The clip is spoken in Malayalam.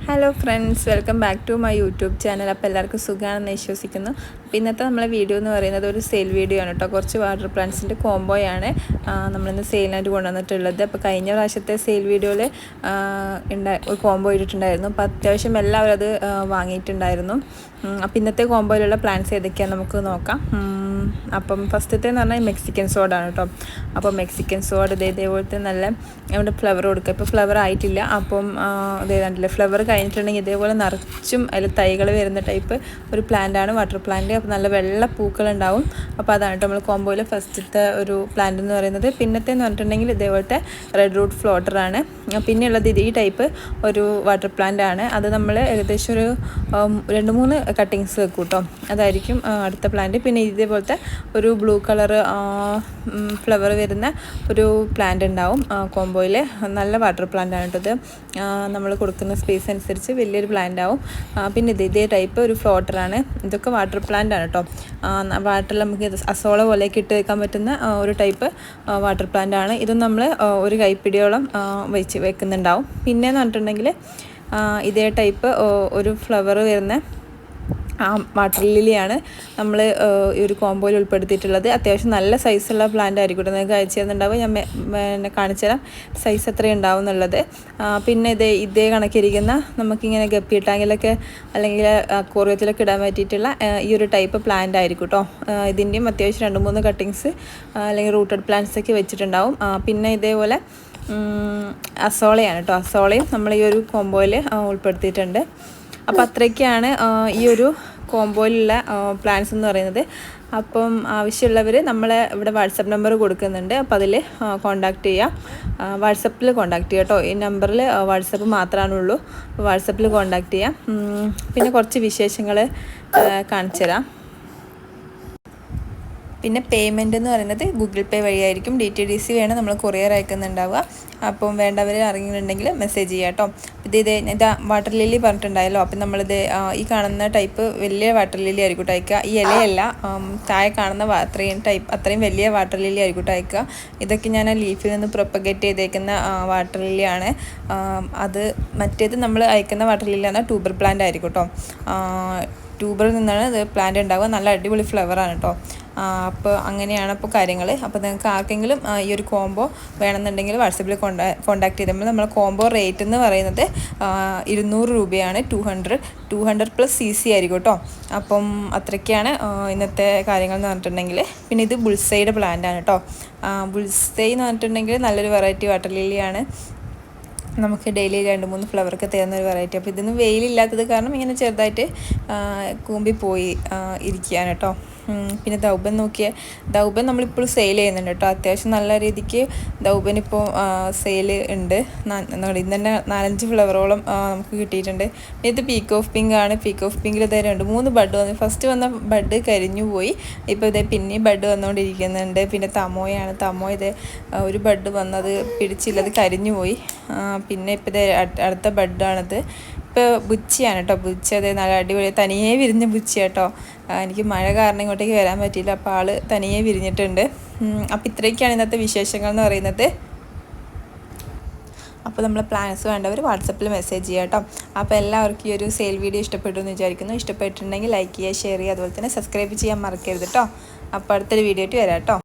Hello friends, welcome back to my YouTube channel. അപ്പോൾ എല്ലാവർക്കും സുഖമാണെന്ന് വിശ്വസിക്കുന്നു. അപ്പോൾ ഇന്നത്തെ നമ്മളെ വീഡിയോ എന്ന് പറയുന്നത് ഒരു സെയിൽ വീഡിയോ ആണ് കേട്ടോ. കുറച്ച് വാട്ടർ പ്ലാന്റ്സിൻ്റെ കോംബോയാണ് നമ്മളിന്ന് സെയിലിനായിട്ട് കൊണ്ടുവന്നിട്ടുള്ളത്. അപ്പോൾ കഴിഞ്ഞ പ്രാവശ്യത്തെ സെയിൽ വീഡിയോയിൽ ഒരു കോംബോ ഇട്ടിട്ടുണ്ടായിരുന്നു. അപ്പോൾ അത്യാവശ്യം എല്ലാവരും അത് വാങ്ങിയിട്ടുണ്ടായിരുന്നു. അപ്പോൾ ഇന്നത്തെ കോംബോയിലുള്ള പ്ലാന്റ്സ് ഏതൊക്കെയാണെന്ന് നമുക്ക് നോക്കാം. അപ്പം ഫസ്റ്റത്തെ എന്ന് പറഞ്ഞാൽ മെക്സിക്കൻ സോഡാണ് കേട്ടോ. അപ്പോൾ മെക്സിക്കൻ സോഡ് ഇതേപോലത്തെ നല്ല നമ്മുടെ ഫ്ലവർ കൊടുക്കുക. ഇപ്പോൾ ഫ്ലവർ ആയിട്ടില്ല. അപ്പം ഇതേ കണ്ടില്ലേ, ഫ്ലവർ കഴിഞ്ഞിട്ടുണ്ടെങ്കിൽ ഇതേപോലെ നിറച്ചും അതിൽ തൈകൾ വരുന്ന ടൈപ്പ് ഒരു പ്ലാന്റാണ് വാട്ടർ പ്ലാന്റ്. അപ്പോൾ നല്ല വെള്ള പൂക്കളുണ്ടാവും. അപ്പോൾ അതാണ് കേട്ടോ നമ്മൾ കോംബോയിൽ ഫസ്റ്റത്തെ ഒരു പ്ലാന്റ് എന്ന് പറയുന്നത്. പിന്നത്തെ എന്ന് പറഞ്ഞിട്ടുണ്ടെങ്കിൽ ഇതേപോലത്തെ റെഡ് റൂട്ട് ഫ്ലോട്ടറാണ്. പിന്നെയുള്ളത് ഈ ടൈപ്പ് ഒരു വാട്ടർ പ്ലാന്റ് ആണ്. അത് നമ്മൾ ഏകദേശം ഒരു 2-3 കട്ടിങ്സ് വെക്കും കേട്ടോ. അതായിരിക്കും അടുത്ത പ്ലാന്റ്. പിന്നെ ഇതേപോലത്തെ ഒരു ബ്ലൂ കളർ ഫ്ലവർ വരുന്ന ഒരു പ്ലാന്റ് ഉണ്ടാവും കോംബോയിൽ. നല്ല വാട്ടർ പ്ലാന്റ് ആണ് കേട്ടത്. നമ്മൾ കൊടുക്കുന്ന സ്പേസ് അനുസരിച്ച് വലിയൊരു പ്ലാന്റ് ആവും. പിന്നെ ഇതേ ടൈപ്പ് ഒരു ഫ്ലോട്ടറാണ്. ഇതൊക്കെ വാട്ടർ പ്ലാന്റ് ആണ് കേട്ടോ. വാട്ടറിൽ നമുക്ക് അസോള പോലെയൊക്കെ ഇട്ട് വെക്കാൻ പറ്റുന്ന ഒരു ടൈപ്പ് വാട്ടർ പ്ലാന്റ് ആണ്. ഇതും നമ്മൾ ഒരു കൈപ്പിടിയോളം വെക്കുന്നുണ്ടാവും. പിന്നെയെന്ന് പറഞ്ഞിട്ടുണ്ടെങ്കിൽ ഇതേ ടൈപ്പ് ഒരു ഫ്ലവർ വരുന്ന വാട്ടർ ലില്ലിയാണ് നമ്മൾ ഈ ഒരു കോംബോയിൽ ഉൾപ്പെടുത്തിയിട്ടുള്ളത്. അത്യാവശ്യം നല്ല സൈസുള്ള പ്ലാന്റ് ആയിരിക്കും. നിങ്ങൾക്ക് അയച്ചു തരുന്നുണ്ടാവും. ഞാൻ കാണിച്ചു തരാം സൈസ് എത്രയും ഉണ്ടാവും എന്നുള്ളത്. പിന്നെ ഇതേ കണക്കിരിക്കുന്ന നമുക്കിങ്ങനെ ഗപ്പി ടാങ്കിലൊക്കെ അല്ലെങ്കിൽ അക്വേറിയത്തിലൊക്കെ ഇടാൻ പറ്റിയിട്ടുള്ള ഈ ഒരു ടൈപ്പ് പ്ലാന്റ് ആയിരിക്കും കേട്ടോ. ഇതിൻ്റെയും അത്യാവശ്യം 2-3 കട്ടിങ്സ് അല്ലെങ്കിൽ റൂട്ടഡ് പ്ലാന്റ്സ് ഒക്കെ വെച്ചിട്ടുണ്ടാവും. പിന്നെ ഇതേപോലെ അസോളയാണ് കേട്ടോ. അസോളയും നമ്മൾ ഈ ഒരു കോംബോയിൽ ഉൾപ്പെടുത്തിയിട്ടുണ്ട്. അപ്പോൾ അത്രയ്ക്കാണ് ഈ ഒരു കോംബോയിലുള്ള പ്ലാൻസ് എന്ന് പറയുന്നത്. അപ്പം ആവശ്യമുള്ളവർ നമ്മളെ ഇവിടെ വാട്സപ്പ് നമ്പർ കൊടുക്കുന്നുണ്ട്. അപ്പോൾ അതിൽ കോൺടാക്റ്റ് ചെയ്യുക. വാട്സപ്പിൽ കോൺടാക്റ്റ് ചെയ്യുക കേട്ടോ. ഈ നമ്പറിൽ വാട്സപ്പ് മാത്രമാണുള്ളൂ. അപ്പോൾ വാട്സപ്പിൽ കോൺടാക്റ്റ് ചെയ്യാം. പിന്നെ കുറച്ച് വിശേഷങ്ങൾ കാണിച്ചു തരാം. പിന്നെ പേയ്മെൻറ്റ് എന്ന് പറയുന്നത് ഗൂഗിൾ പേ വഴിയായിരിക്കും. DTDC വേണം നമ്മൾ കൊറിയർ അയക്കുന്നുണ്ടാവുക. അപ്പം വേണ്ടവർ അറിയുന്നുണ്ടെങ്കിൽ മെസ്സേജ് ചെയ്യാം കേട്ടോ. ഇതാ വാട്ടർ ലില്ലി പറഞ്ഞിട്ടുണ്ടായല്ലോ. അപ്പം നമ്മളിത് ഈ കാണുന്ന ടൈപ്പ് വലിയ വാട്ടർ ലില്ലി ആയിരിക്കും അയക്കുക. ഈ ഇലയല്ല, താഴെ കാണുന്ന അത്രയും വലിയ വാട്ടർ ലില്ലി ആയിരിക്കും അയക്കുക. ഇതൊക്കെ ഞാൻ ലീഫിൽ നിന്ന് പ്രൊപ്പഗേറ്റ് ചെയ്തേക്കുന്ന വാട്ടർ ലില്ലിയാണ്. അത് മറ്റേത് നമ്മൾ അയക്കുന്ന വാട്ടർ ലില്ലിയാണ് ട്യൂബർ പ്ലാന്റ് ആയിരിക്കും കേട്ടോ. ട്യൂബറിൽ നിന്നാണ് ഇത് പ്ലാന്റ് ഉണ്ടാവുക. നല്ല അടിപൊളി ഫ്ലവറാണ് കേട്ടോ. അപ്പോൾ അങ്ങനെയാണ് അപ്പോൾ കാര്യങ്ങൾ. അപ്പോൾ നിങ്ങൾക്ക് ആർക്കെങ്കിലും ഈ ഒരു കോംബോ വേണമെന്നുണ്ടെങ്കിൽ വാട്സപ്പിൽ കോൺടാക്ട് ചെയ്താൽ നമ്മൾ കോംബോ റേറ്റ് എന്ന് പറയുന്നത് 200 രൂപയാണ്. 200 പ്ലസ് CC ആയിരിക്കും കേട്ടോ. അപ്പം അത്രയ്ക്കാണ് ഇന്നത്തെ കാര്യങ്ങൾ എന്ന് പറഞ്ഞിട്ടുണ്ടെങ്കിൽ. പിന്നെ ഇത് ബുൾസൈഡ് പ്ലാന്റ് ആണ് കേട്ടോ. ബുൾസൈ എന്ന് പറഞ്ഞിട്ടുണ്ടെങ്കിൽ നല്ലൊരു വെറൈറ്റി വാട്ടർ ലില്ലിയാണ്. നമുക്ക് ഡെയിലി 2-3 ഫ്ലവറൊക്കെ തരുന്ന ഒരു വെറൈറ്റി. അപ്പോൾ ഇതിന് വെയിലില്ലാത്തത് കാരണം ഇങ്ങനെ ചെറുതായിട്ട് കൂമ്പി പോയി ഇരിക്കുകയാണ് കേട്ടോ. പിന്നെ ദൗബൻ ദൗബൻ നമ്മളിപ്പോൾ സെയിൽ ചെയ്യുന്നുണ്ട് കേട്ടോ. അത്യാവശ്യം നല്ല രീതിക്ക് ദൗബൻ ഇപ്പോൾ സെയിൽ ഉണ്ട്. ഇന്ന് തന്നെ 4-5 ഫ്ലവറോളം നമുക്ക് കിട്ടിയിട്ടുണ്ട്. ഇത് പീക്ക് ഓഫ് പിങ്ക് ആണ്. പീക്ക് ഓഫ് പിങ്കിൽ ഇതേ 2-3 ബഡ് വന്നു. ഫസ്റ്റ് വന്ന ബഡ് കരിഞ്ഞു പോയി. ഇപ്പോൾ ഇതേ പിന്നെയും ബഡ് വന്നുകൊണ്ടിരിക്കുന്നുണ്ട്. പിന്നെ തമോയാണ്. ഇത് ഒരു ബഡ് വന്നത് പിടിച്ചില്ല, അത് കരിഞ്ഞു പോയി. പിന്നെ ഇപ്പോൾ ഇത് അടുത്ത ബഡാണിത്. ഇപ്പോൾ ബുച്ചിയാണ് കേട്ടോ. ബുച്ചി അതേ നല്ല അടിപൊളി തനിയെ വിരിഞ്ഞ ബുച്ചി കേട്ടോ. എനിക്ക് മഴ കാരണം ഇങ്ങോട്ടേക്ക് വരാൻ പറ്റിയില്ല. അപ്പോൾ ആൾ തനിയെ വിരിഞ്ഞിട്ടുണ്ട്. അപ്പോൾ ഇത്രയൊക്കെയാണ് ഇന്നത്തെ വിശേഷങ്ങൾ എന്ന് പറയുന്നത്. അപ്പോൾ നമ്മൾ പ്ലാൻസ് വേണ്ടവർ വാട്സപ്പിൽ മെസ്സേജ് ചെയ്യാം കേട്ടോ. അപ്പോൾ എല്ലാവർക്കും ഈ ഒരു സെയിൽ വീഡിയോ ഇഷ്ടപ്പെട്ടു എന്ന് വിചാരിക്കുന്നു. ഇഷ്ടപ്പെട്ടിട്ടുണ്ടെങ്കിൽ ലൈക്ക് ചെയ്യുക, ഷെയർ ചെയ്യുക, അതുപോലെ തന്നെ സബ്സ്ക്രൈബ് ചെയ്യാൻ മറക്കരുത് കേട്ടോ. അപ്പോൾ അടുത്തൊരു വീഡിയോ ആയിട്ട് വരാം കേട്ടോ.